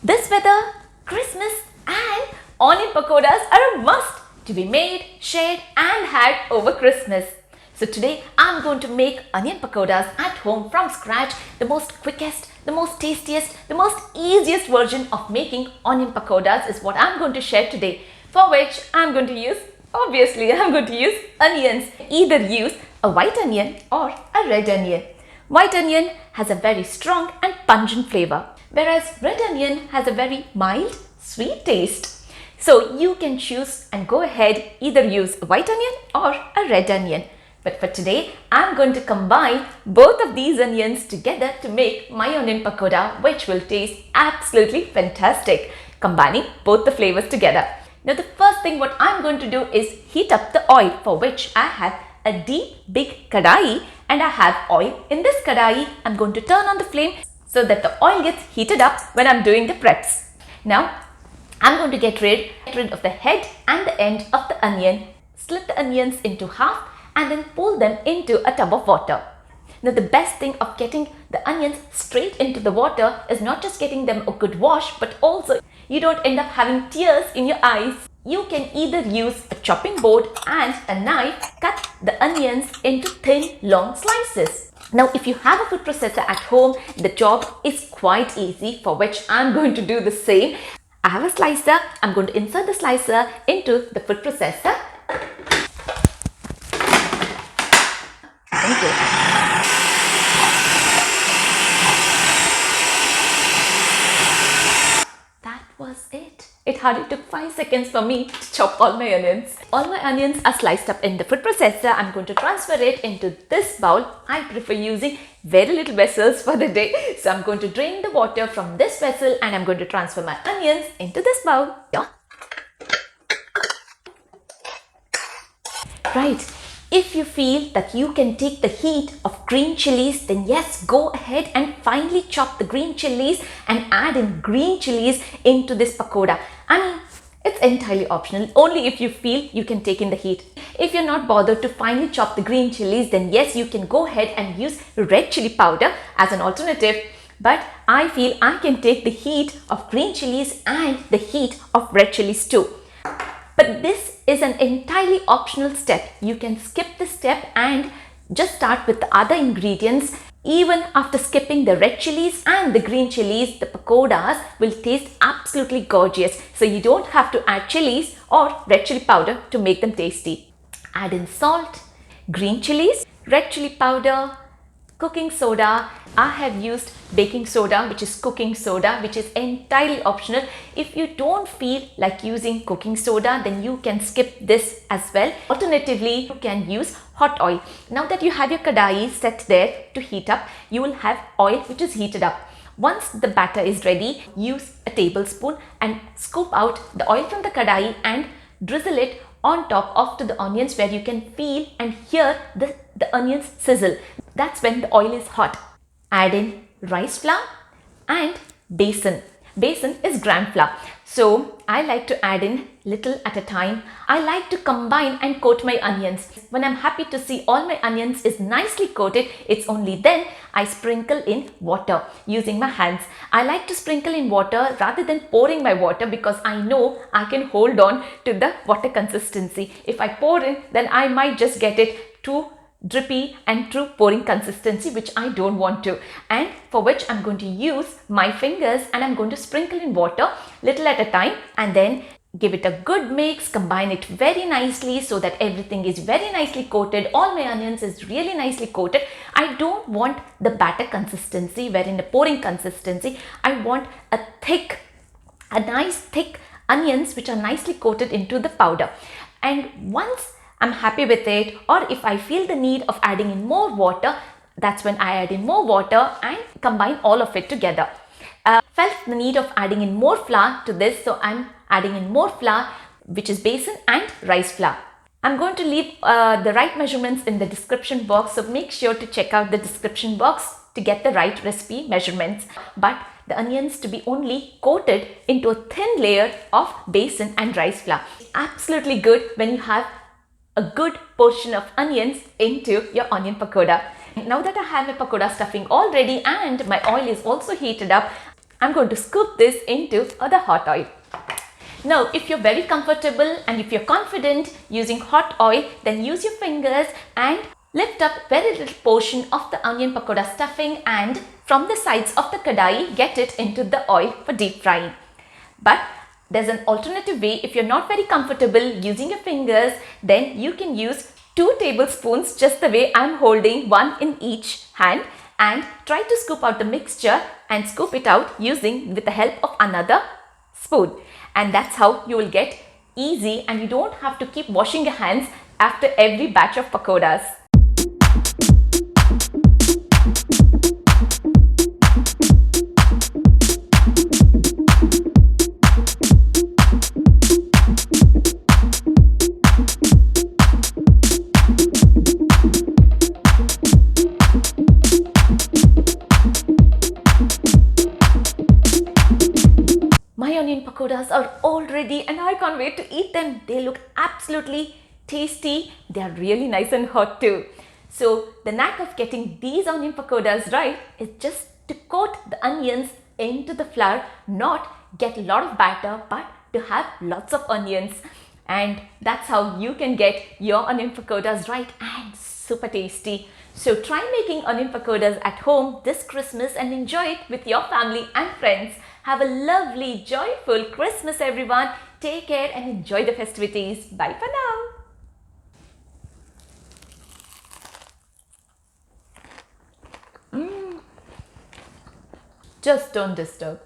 This weather, Christmas and onion pakodas are a must to be made, shared and had over Christmas. So today I'm going to make onion pakodas at home from scratch, the most quickest, the most tastiest, the most easiest version of making onion pakodas is what I'm going to share today, for which I'm going to use onions. Either use a white onion or a red onion. White onion has a very strong and pungent flavor, whereas red onion has a very mild, sweet taste. So you can choose and go ahead, either use a white onion or a red onion. But for today, I'm going to combine both of these onions together to make my onion pakoda, which will taste absolutely fantastic, combining both the flavors together. Now the first thing what I'm going to do is heat up the oil, for which I have a deep big kadai and I have oil in this kadai. I'm going to turn on the flame so that the oil gets heated up when I'm doing the preps. Now I'm going to get rid of the head and the end of the onion, split the onions into half and then pull them into a tub of water. Now the best thing of getting the onions straight into the water is not just getting them a good wash, but also you don't end up having tears in your eyes. You can either use a chopping board and a knife, cut the onions into thin long slices. Now if you have a food processor at home, the job is quite easy, for which I'm going to do the same. I have a slicer. I'm going to insert the slicer into the food processor. Thank you. That was it. It hardly took 5 seconds for me to chop all my onions. All my onions are sliced up in the food processor. I'm going to transfer it into this bowl. I prefer using very little vessels for the day. So I'm going to drain the water from this vessel and I'm going to transfer my onions into this bowl. Yeah. Right. If you feel that you can take the heat of green chilies, then yes, go ahead and finely chop the green chilies and add in green chilies into this pakoda. I mean, it's entirely optional, only if you feel you can take in the heat. If you're not bothered to finely chop the green chilies, then yes, you can go ahead and use red chili powder as an alternative. But I feel I can take the heat of green chilies and the heat of red chilies too. But this is an entirely optional step. You can skip this step and just start with the other ingredients. Even after skipping the red chilies and the green chilies, the pakodas will taste absolutely gorgeous. So you don't have to add chilies or red chili powder to make them tasty. Add in salt, green chilies, red chili powder, cooking soda. I have used baking soda, which is cooking soda, which is entirely optional. If you don't feel like using cooking soda, then you can skip this as well. Alternatively, you can use hot oil. Now that you have your kadai set there to heat up, you will have oil which is heated up. Once the batter is ready, use a tablespoon and scoop out the oil from the kadai and drizzle it on top of the onions, where you can feel and hear the onions sizzle. That's when the oil is hot. Add in rice flour and besan. Besan is gram flour. So I like to add in little at a time. I like to combine and coat my onions. When I'm happy to see all my onions is nicely coated, it's only then I sprinkle in water using my hands. I like to sprinkle in water rather than pouring my water, because I know I can hold on to the water consistency. If I pour in, then I might just get it too drippy and true pouring consistency, which I don't want to, and for which I'm going to use my fingers and I'm going to sprinkle in water little at a time and then give it a good mix, combine it very nicely so that everything is very nicely coated. All my onions is really nicely coated. I don't want the batter consistency wherein the pouring consistency. I want a nice thick onions which are nicely coated into the powder. And once I'm happy with it, or if I feel the need of adding in more water, that's when I add in more water and combine all of it together. Felt the need of adding in more flour to this, so I'm adding in more flour, which is besan and rice flour. I'm going to leave the right measurements in the description box, so make sure to check out the description box to get the right recipe measurements. But the onions to be only coated into a thin layer of besan and rice flour. Absolutely good when you have a good portion of onions into your onion pakoda. Now that I have my pakoda stuffing all ready and my oil is also heated up, I'm going to scoop this into the hot oil. Now, if you're very comfortable and if you're confident using hot oil, then use your fingers and lift up very little portion of the onion pakoda stuffing, and from the sides of the kadai, get it into the oil for deep frying. But there's an alternative way. If you're not very comfortable using your fingers, then you can use 2 tablespoons, just the way I'm holding, one in each hand, and try to scoop out the mixture and scoop it out using with the help of another spoon. And that's how you will get easy, and you don't have to keep washing your hands after every batch of pakodas. My onion pakodas are all ready and I can't wait to eat them. They look absolutely tasty. They are really nice and hot too. So the knack of getting these onion pakodas right is just to coat the onions into the flour, not get a lot of batter, but to have lots of onions. And that's how you can get your onion pakodas right and super tasty. So try making onion pakodas at home this Christmas and enjoy it with your family and friends. Have a lovely, joyful Christmas, everyone. Take care and enjoy the festivities. Bye for now. Just don't disturb.